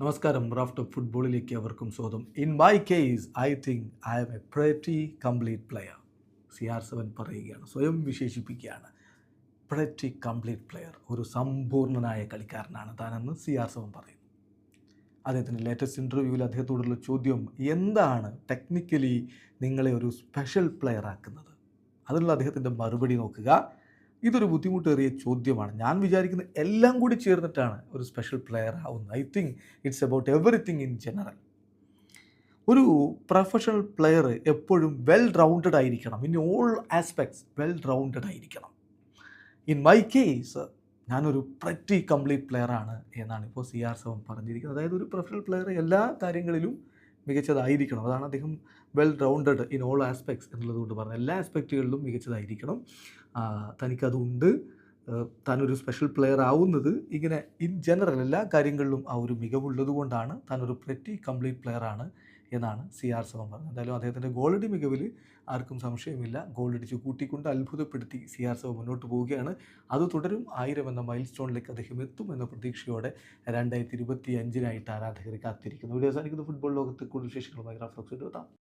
നമസ്കാരം. Raft of ഫുട്ബോളിലേക്ക് അവർക്കും സ്വാഗതം. In my case I think I am a pretty complete player. CR7 പറയുകയാണ്, സ്വയം വിശേഷിപ്പിക്കുകയാണ്. പ്രെറ്റി കംപ്ലീറ്റ് പ്ലെയർ, ഒരു സമ്പൂർണ്ണനായ കളിക്കാരനാണ് താനെന്ന് CR7 പറയുന്നു. അദ്ദേഹത്തിൻ്റെ ലേറ്റസ്റ്റ് ഇൻ്റർവ്യൂവിൽ അദ്ദേഹത്തോടുള്ള ചോദ്യം, എന്താണ് ടെക്നിക്കലി നിങ്ങളെ ഒരു സ്പെഷ്യൽ പ്ലെയർ ആക്കുന്നത്? അതിനുള്ള അദ്ദേഹത്തിൻ്റെ മറുപടി നോക്കുക. ഇതൊരു ബുദ്ധിമുട്ടേറിയ ചോദ്യമാണ്. ഞാൻ വിചാരിക്കുന്നത് എല്ലാം കൂടി ചേർന്നിട്ടാണ് ഒരു സ്പെഷ്യൽ പ്ലെയർ ആവുന്നത്. I think it's about everything in general. ഒരു പ്രൊഫഷണൽ പ്ലെയർ എപ്പോഴും വെൽ റൗണ്ടഡ് ആയിരിക്കണം. In all aspects well rounded ആയിരിക്കണം. ഇൻ മൈ കേസ് ഞാനൊരു പ്രെറ്റി കംപ്ലീറ്റ് പ്ലെയർ ആണ് എന്നാണ് ഇപ്പോൾ CR7 പറഞ്ഞിരിക്കുന്നത്. അതായത് ഒരു പ്രൊഫഷണൽ പ്ലെയർ എല്ലാ കാര്യങ്ങളിലും മികച്ചതായിരിക്കണം. അതാണ് അദ്ദേഹം well rounded in all aspects എന്നുള്ളതുകൊണ്ട് പറഞ്ഞത്. എല്ലാ ആസ്പെക്റ്റുകളിലും മികച്ചതായിരിക്കണം. തനിക്കതുണ്ട്. താനൊരു സ്പെഷ്യൽ പ്ലെയർ ആവുന്നത് ഇങ്ങനെ ഇൻ ജനറൽ എല്ലാ കാര്യങ്ങളിലും ആ ഒരു മികവുള്ളത് കൊണ്ടാണ്. താനൊരു പ്രെറ്റി കംപ്ലീറ്റ് പ്ലെയർ ആണ് എന്നാണ് CR7 പറഞ്ഞത്. എന്തായാലും അദ്ദേഹത്തിൻ്റെ ഗോളടി മികവിൽ ആർക്കും സംശയമില്ല. ഗോളടിച്ച് കൂട്ടിക്കൊണ്ട് അത്ഭുതപ്പെടുത്തി CR7 മുന്നോട്ട് പോവുകയാണ്. അത് തുടരും. 1000 എന്ന മൈൽ സ്റ്റോണിലേക്ക് അദ്ദേഹം എത്തും എന്ന പ്രതീക്ഷയോടെ 2025 ആരാധകർ കാത്തിരിക്കുന്നു. വീഡിയോ അവസാനിക്കുന്ന ഫുട്ബോൾ ലോകത്ത് കൂടുതൽ വിശേഷങ്ങളുമായി റാഫ്റ്റ് ഓഫ്.